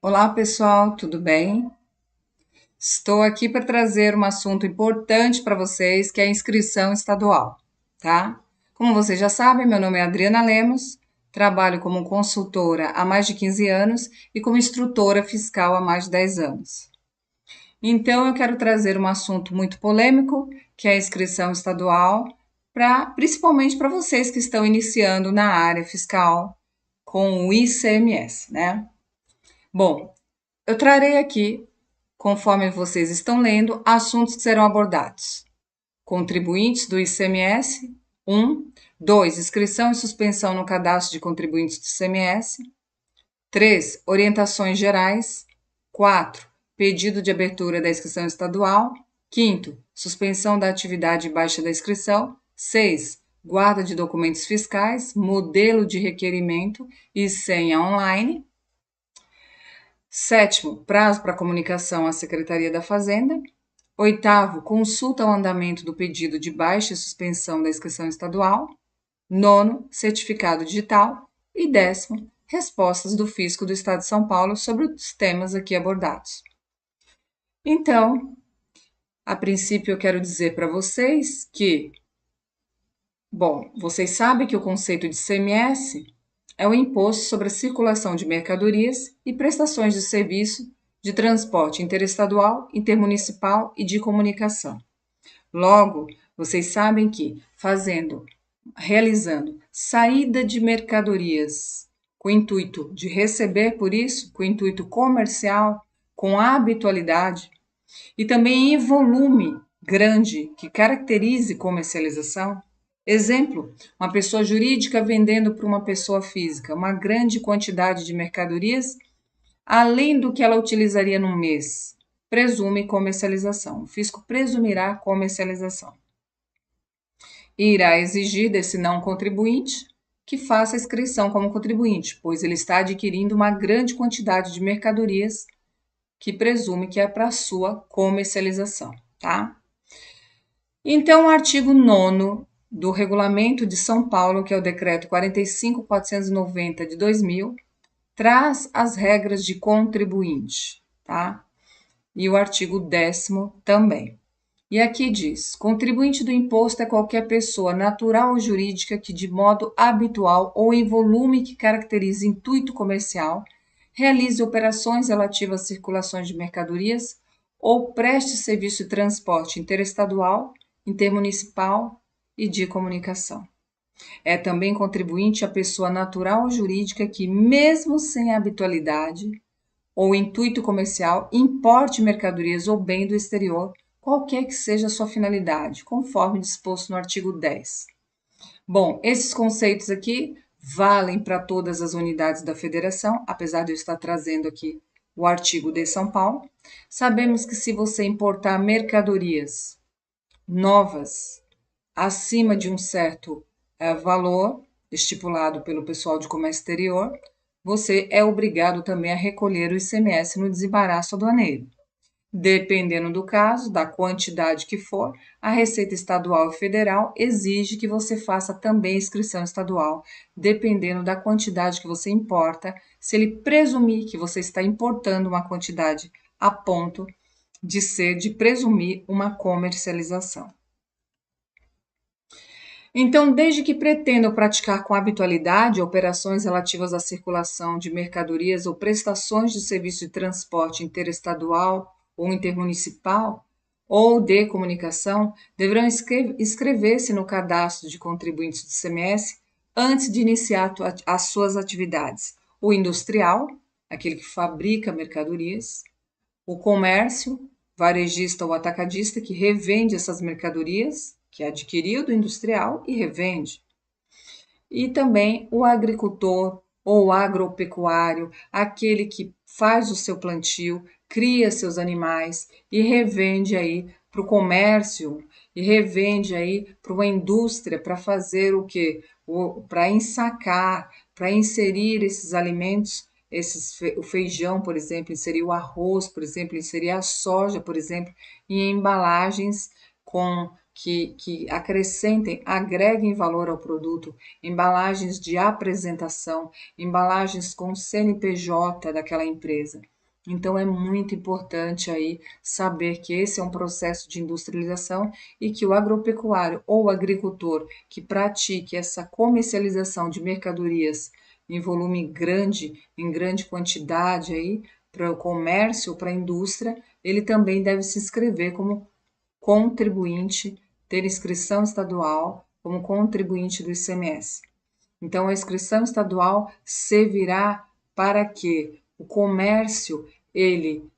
Olá, pessoal, tudo bem? Estou aqui para trazer um assunto importante para vocês, que é a inscrição estadual, tá? Como vocês já sabem, meu nome é Adriana Lemos, trabalho como consultora há mais de 15 anos e como instrutora fiscal há mais de 10 anos. Então, eu quero trazer um assunto muito polêmico, que é a inscrição estadual, principalmente para vocês que estão iniciando na área fiscal com o ICMS, né? Bom, eu trarei aqui, conforme vocês estão lendo, assuntos que serão abordados. Contribuintes do ICMS, 1. 2. Inscrição e suspensão no cadastro de contribuintes do ICMS. 3. Orientações gerais. 4. Pedido de abertura da inscrição estadual. 5. Suspensão da atividade e baixa da inscrição. 6. Guarda de documentos fiscais, modelo de requerimento e senha online. 7º, prazo para comunicação à Secretaria da Fazenda. 8º, consulta ao andamento do pedido de baixa e suspensão da inscrição estadual. 9º, certificado digital. E 10º, respostas do Fisco do Estado de São Paulo sobre os temas aqui abordados. Então, a princípio eu quero dizer para vocês que, bom, vocês sabem que o conceito de ICMS é o imposto sobre a circulação de mercadorias e prestações de serviço de transporte interestadual, intermunicipal e de comunicação. Logo, vocês sabem que realizando saída de mercadorias com o intuito de receber por isso, com o intuito comercial, com habitualidade e também em volume grande que caracterize comercialização. Exemplo, uma pessoa jurídica vendendo para uma pessoa física uma grande quantidade de mercadorias, além do que ela utilizaria num mês. Presume comercialização. O fisco presumirá comercialização. E irá exigir desse não contribuinte que faça a inscrição como contribuinte, pois ele está adquirindo uma grande quantidade de mercadorias que presume que é para sua comercialização, tá? Então, o artigo 9º do Regulamento de São Paulo, que é o Decreto 45.490 de 2000, traz as regras de contribuinte, tá? E o artigo 10º também. E aqui diz: contribuinte do imposto é qualquer pessoa natural ou jurídica que, de modo habitual ou em volume que caracterize intuito comercial, realize operações relativas às circulações de mercadorias ou preste serviço de transporte interestadual, intermunicipal e de comunicação. É também contribuinte a pessoa natural ou jurídica que, mesmo sem habitualidade ou intuito comercial, importe mercadorias ou bem do exterior, qualquer que seja a sua finalidade, conforme disposto no artigo 10. Bom, esses conceitos aqui valem para todas as unidades da federação, apesar de eu estar trazendo aqui o artigo de São Paulo. Sabemos que se você importar mercadorias novas acima de um certo valor estipulado pelo pessoal de comércio exterior, você é obrigado também a recolher o ICMS no desembaraço aduaneiro. Dependendo do caso, da quantidade que for, a Receita Estadual e Federal exige que você faça também inscrição estadual, dependendo da quantidade que você importa, se ele presumir que você está importando uma quantidade a ponto de presumir uma comercialização. Então, desde que pretendam praticar com habitualidade operações relativas à circulação de mercadorias ou prestações de serviço de transporte interestadual ou intermunicipal ou de comunicação, deverão inscrever-se no cadastro de contribuintes do ICMS antes de iniciar as suas atividades. O industrial, aquele que fabrica mercadorias, o comércio, varejista ou atacadista, que revende essas mercadorias, que adquiriu do industrial e revende. E também o agricultor ou agropecuário, aquele que faz o seu plantio, cria seus animais e revende aí para o comércio e revende aí para uma indústria para fazer o quê? Para ensacar, para inserir esses alimentos, o feijão, por exemplo, inserir o arroz, por exemplo, inserir a soja, por exemplo, em embalagens que acrescentem, agreguem valor ao produto, embalagens de apresentação, embalagens com CNPJ daquela empresa. Então é muito importante aí saber que esse é um processo de industrialização e que o agropecuário ou o agricultor que pratique essa comercialização de mercadorias em volume grande, em grande quantidade aí para o comércio, para a indústria, ele também deve se inscrever como contribuinte, ter inscrição estadual como contribuinte do ICMS. Então, a inscrição estadual servirá para que o comércio ele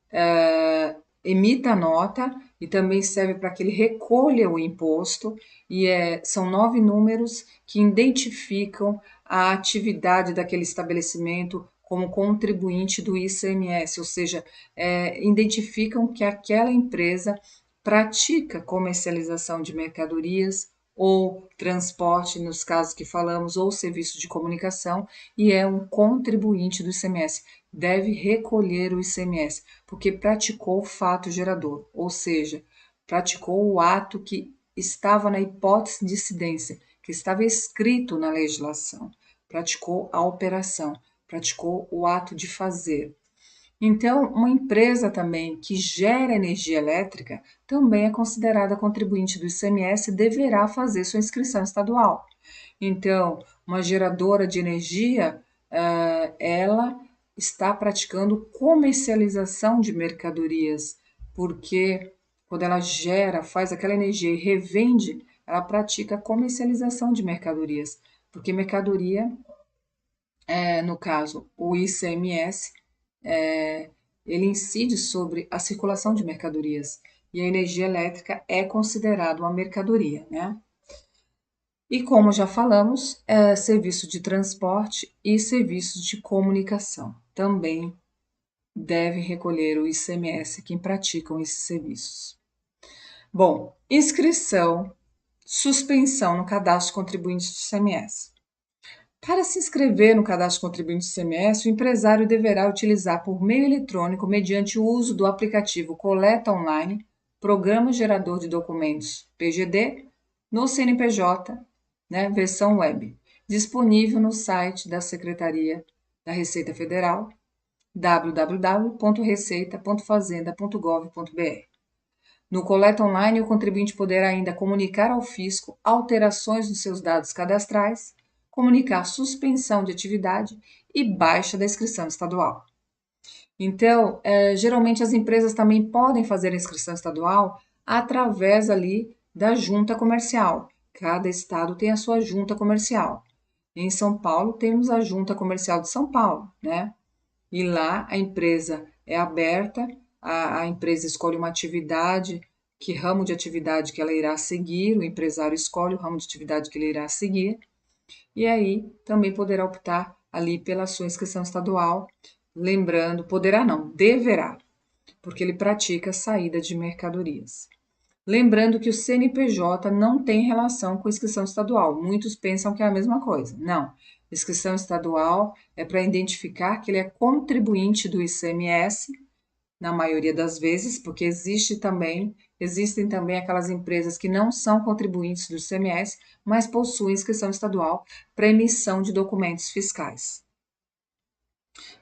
emita a nota e também serve para que ele recolha o imposto e são 9 números que identificam a atividade daquele estabelecimento como contribuinte do ICMS, ou seja, identificam que aquela empresa pratica comercialização de mercadorias ou transporte, nos casos que falamos, ou serviço de comunicação, e é um contribuinte do ICMS. Deve recolher o ICMS, porque praticou o fato gerador, ou seja, praticou o ato que estava na hipótese de incidência, que estava escrito na legislação, praticou a operação, praticou o ato de fazer. Então, uma empresa também que gera energia elétrica também é considerada contribuinte do ICMS e deverá fazer sua inscrição estadual. Então, uma geradora de energia, ela está praticando comercialização de mercadorias, porque quando ela gera, faz aquela energia e revende, ela pratica comercialização de mercadorias, porque mercadoria, no caso, o ICMS, ele incide sobre a circulação de mercadorias e a energia elétrica é considerada uma mercadoria, né? E como já falamos, serviço de transporte e serviços de comunicação também devem recolher o ICMS quem praticam esses serviços. Bom, inscrição, suspensão no cadastro de contribuinte de ICMS. Para se inscrever no cadastro contribuinte do ICMS, o empresário deverá utilizar por meio eletrônico, mediante o uso do aplicativo Coleta Online, Programa Gerador de Documentos, PGD, no CNPJ, né, versão web, disponível no site da Secretaria da Receita Federal, www.receita.fazenda.gov.br. No Coleta Online, o contribuinte poderá ainda comunicar ao fisco alterações nos seus dados cadastrais, comunicar suspensão de atividade e baixa da inscrição estadual. Então, geralmente as empresas também podem fazer a inscrição estadual através ali da junta comercial. Cada estado tem a sua junta comercial. Em São Paulo, temos a Junta Comercial de São Paulo, né? E lá a empresa é aberta, a empresa escolhe uma atividade, que ramo de atividade que ela irá seguir, o empresário escolhe o ramo de atividade que ele irá seguir, e aí também poderá optar ali pela sua inscrição estadual, lembrando, poderá não, deverá, porque ele pratica a saída de mercadorias. Lembrando que o CNPJ não tem relação com inscrição estadual. Muitos pensam que é a mesma coisa. Não. Inscrição estadual é para identificar que ele é contribuinte do ICMS, na maioria das vezes, porque existem também aquelas empresas que não são contribuintes do ICMS, mas possuem inscrição estadual para emissão de documentos fiscais.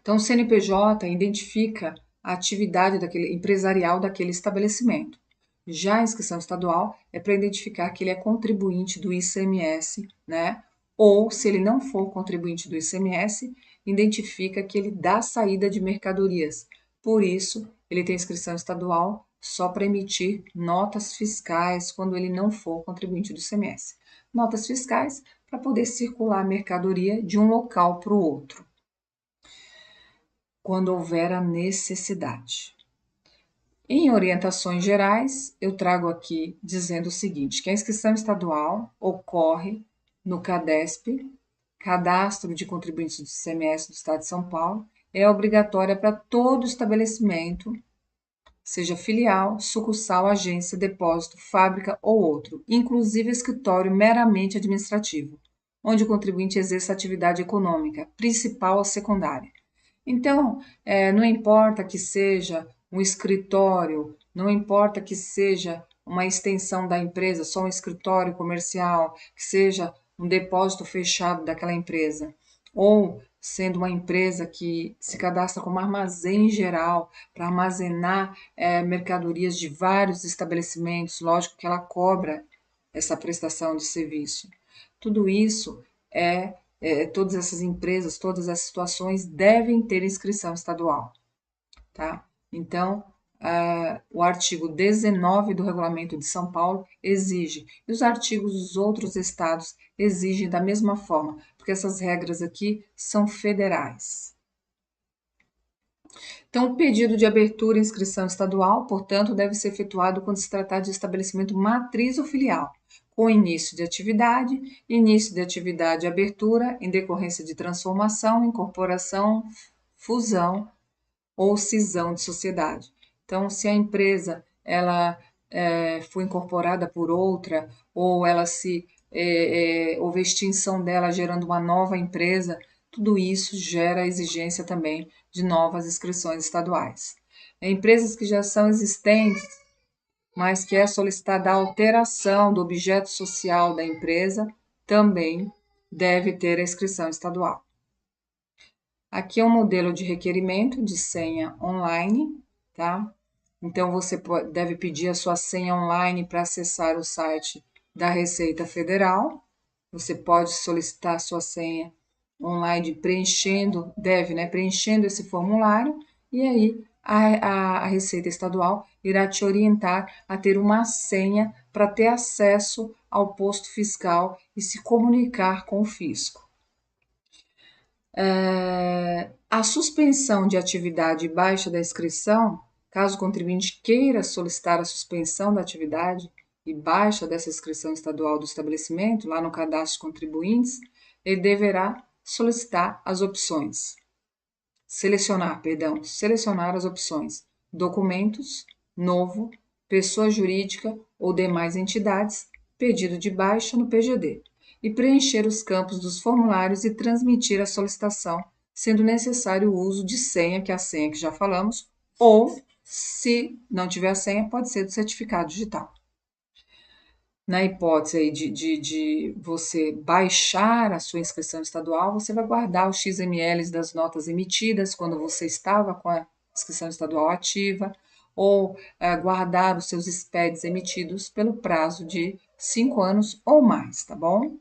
Então, o CNPJ identifica a atividade empresarial daquele estabelecimento. Já a inscrição estadual é para identificar que ele é contribuinte do ICMS, né? Ou, se ele não for contribuinte do ICMS, identifica que ele dá saída de mercadorias. Por isso, ele tem inscrição estadual só para emitir notas fiscais quando ele não for contribuinte do ICMS. Notas fiscais para poder circular a mercadoria de um local para o outro, quando houver a necessidade. Em orientações gerais, eu trago aqui dizendo o seguinte, que a inscrição estadual ocorre no CADESP, Cadastro de Contribuintes do ICMS do Estado de São Paulo, é obrigatória para todo estabelecimento, seja filial, sucursal, agência, depósito, fábrica ou outro, inclusive escritório meramente administrativo, onde o contribuinte exerça atividade econômica, principal ou secundária. Então, não importa que seja um escritório, não importa que seja uma extensão da empresa, só um escritório comercial, que seja um depósito fechado daquela empresa, ou sendo uma empresa que se cadastra como armazém geral para armazenar mercadorias de vários estabelecimentos, lógico que ela cobra essa prestação de serviço. Tudo isso todas essas empresas, todas as situações devem ter inscrição estadual, tá? Então, o artigo 19 do Regulamento de São Paulo exige, e os artigos dos outros estados exigem da mesma forma, porque essas regras aqui são federais. Então, o pedido de abertura e inscrição estadual, portanto, deve ser efetuado quando se tratar de estabelecimento matriz ou filial, com início de atividade e abertura em decorrência de transformação, incorporação, fusão ou cisão de sociedade. Então, se a empresa ela foi incorporada por outra ou ela houve extinção dela gerando uma nova empresa, tudo isso gera exigência também de novas inscrições estaduais. Empresas que já são existentes, mas que é solicitada a alteração do objeto social da empresa, também deve ter a inscrição estadual. Aqui é um modelo de requerimento de senha online, tá? Então, você deve pedir a sua senha online para acessar o site da Receita Federal. Você pode solicitar a sua senha online preenchendo esse formulário, e aí a Receita Estadual irá te orientar a ter uma senha para ter acesso ao posto fiscal e se comunicar com o fisco. A suspensão de atividade e baixa da inscrição, caso o contribuinte queira solicitar a suspensão da atividade e baixa dessa inscrição estadual do estabelecimento, lá no cadastro de contribuintes, ele deverá solicitar as opções. Selecionar as opções: documentos, novo, pessoa jurídica ou demais entidades, pedido de baixa no PGD, e preencher os campos dos formulários e transmitir a solicitação, sendo necessário o uso de senha, que é a senha que já falamos, ou, se não tiver a senha, pode ser do certificado digital. Na hipótese aí de você baixar a sua inscrição estadual, você vai guardar os XMLs das notas emitidas quando você estava com a inscrição estadual ativa, ou guardar os seus SPEDs emitidos pelo prazo de 5 anos ou mais, tá bom?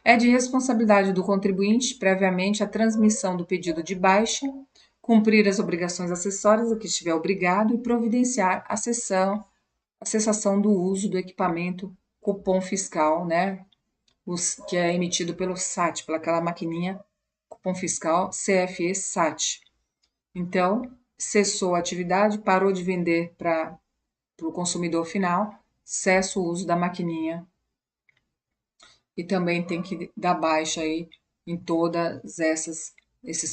É de responsabilidade do contribuinte, previamente à transmissão do pedido de baixa, cumprir as obrigações acessórias a que estiver obrigado e providenciar a cessação do uso do equipamento cupom fiscal, né? Que é emitido pelo SAT, pelaquela maquininha cupom fiscal CFE SAT. Então, cessou a atividade, parou de vender para o consumidor final, cessa o uso da maquininha. E também tem que dar baixa aí em todas esses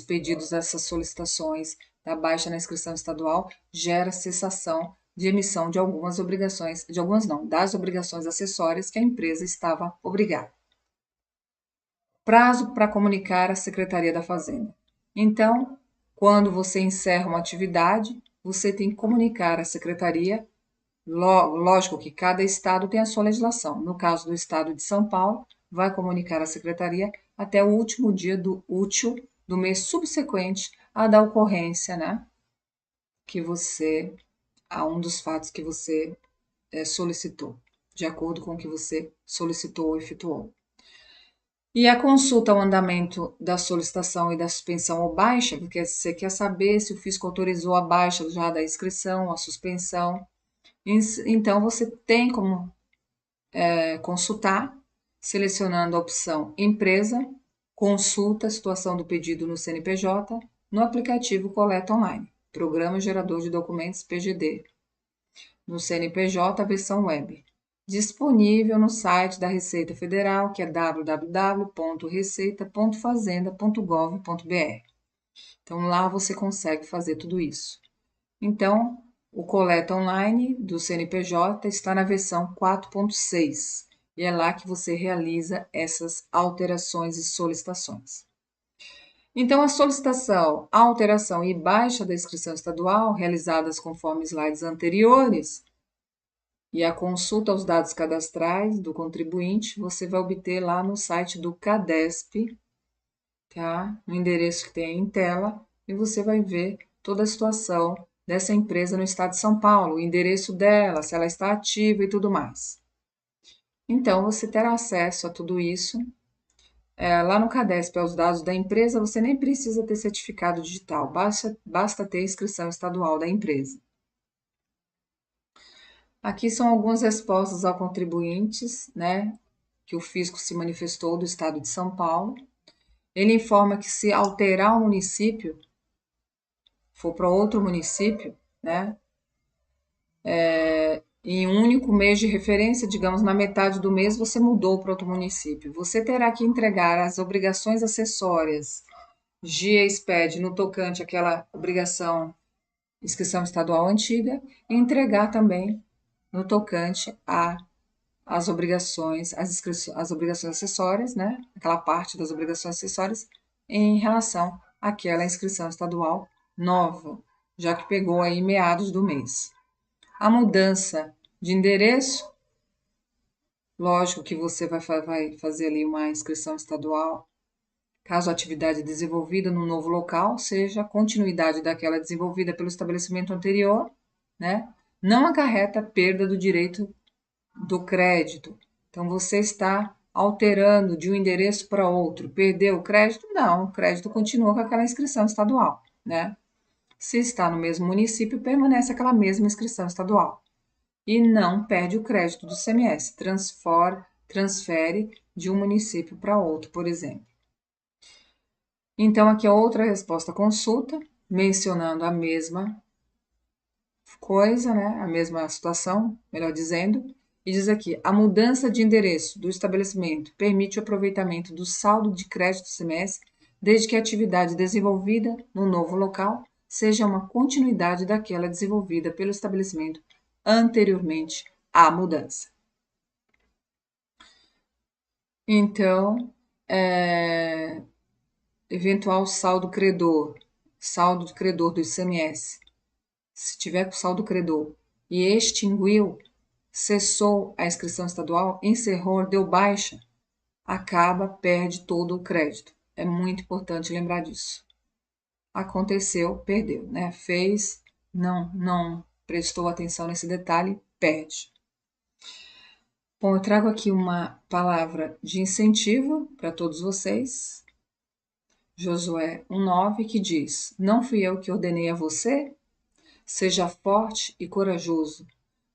pedidos, essas solicitações da baixa na inscrição estadual, gera cessação de emissão de algumas obrigações, de algumas não, das obrigações acessórias que a empresa estava obrigada. Prazo para comunicar à Secretaria da Fazenda. Então, quando você encerra uma atividade, você tem que comunicar à Secretaria. Lógico que cada estado tem a sua legislação. No caso do estado de São Paulo, vai comunicar à Secretaria até o último dia útil do mês subsequente à da ocorrência, né? A um dos fatos que você solicitou, de acordo com o que você solicitou ou efetuou. E a consulta ao andamento da solicitação e da suspensão ou baixa, porque você quer saber se o fisco autorizou a baixa já da inscrição, a suspensão. Então, você tem como consultar, selecionando a opção Empresa, Consulta a situação do pedido no CNPJ, no aplicativo Coleta Online, Programa Gerador de Documentos PGD, no CNPJ versão web, disponível no site da Receita Federal, que é www.receita.fazenda.gov.br. Então, lá você consegue fazer tudo isso. Então, o Coleta Online do CNPJ está na versão 4.6 e é lá que você realiza essas alterações e solicitações. Então, a solicitação, alteração e baixa da inscrição estadual, realizadas conforme slides anteriores, e a consulta aos dados cadastrais do contribuinte, você vai obter lá no site do CADESP, tá? No endereço que tem aí em tela, e você vai ver toda a situação dessa empresa no estado de São Paulo, o endereço dela, se ela está ativa e tudo mais. Então, você terá acesso a tudo isso. Lá no Cadesp, aos dados da empresa, você nem precisa ter certificado digital, basta ter inscrição estadual da empresa. Aqui são algumas respostas a contribuintes, né, que o fisco se manifestou do estado de São Paulo. Ele informa que se alterar o município, for para outro município, né, em um único mês de referência, digamos, na metade do mês você mudou para outro município, você terá que entregar as obrigações acessórias GIA SPED no tocante àquela obrigação inscrição estadual antiga e entregar também no tocante às obrigações, as obrigações acessórias, né? Aquela parte das obrigações acessórias em relação àquela inscrição estadual nova, já que pegou aí meados do mês. A mudança de endereço, lógico que você vai fazer ali uma inscrição estadual, caso a atividade desenvolvida no novo local seja a continuidade daquela desenvolvida pelo estabelecimento anterior, né? Não acarreta perda do direito do crédito. Então, você está alterando de um endereço para outro. Perdeu o crédito? Não, o crédito continua com aquela inscrição estadual, né? Se está no mesmo município, permanece aquela mesma inscrição estadual. E não perde o crédito do CMS, transfere de um município para outro, por exemplo. Então, aqui é outra resposta à consulta, mencionando a mesma coisa, né? A mesma situação, melhor dizendo, e diz aqui: a mudança de endereço do estabelecimento permite o aproveitamento do saldo de crédito do CMS, desde que a atividade desenvolvida no novo local seja uma continuidade daquela desenvolvida pelo estabelecimento anteriormente à mudança. Então, eventual saldo de credor do ICMS, se tiver com saldo credor e extinguiu, cessou a inscrição estadual, encerrou, deu baixa, acaba, perde todo o crédito. É muito importante lembrar disso. Aconteceu, perdeu, né? Fez, não prestou atenção nesse detalhe, perde. Bom, eu trago aqui uma palavra de incentivo para todos vocês. Josué 1,9, que diz: Não fui eu que ordenei a você? Seja forte e corajoso.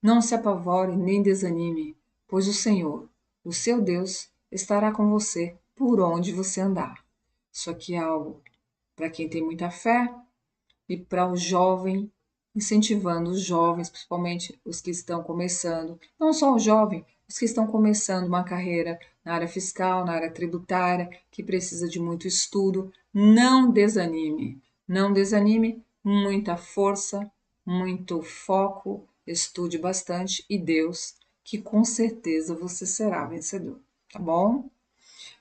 Não se apavore nem desanime, pois o Senhor, o seu Deus, estará com você por onde você andar. Isso aqui é algo para quem tem muita fé e para o jovem, incentivando os jovens, principalmente os que estão começando, não só o jovem, os que estão começando uma carreira na área fiscal, na área tributária, que precisa de muito estudo. Não desanime, não desanime, muita força, muito foco, estude bastante e Deus, que com certeza você será vencedor, tá bom?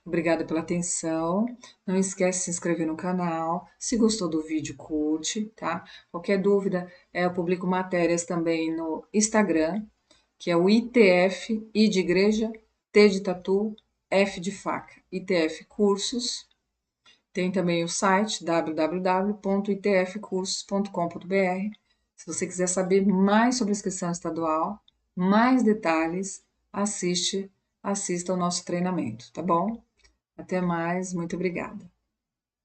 Obrigada pela atenção. Não esquece de se inscrever no canal. Se gostou do vídeo, curte, tá? Qualquer dúvida, eu publico matérias também no Instagram, que é o ITF, I de igreja, T de tatu, F de faca, ITF Cursos. Tem também o site www.itfcursos.com.br. Se você quiser saber mais sobre a inscrição estadual, mais detalhes, assista ao nosso treinamento, tá bom? Até mais, muito obrigada.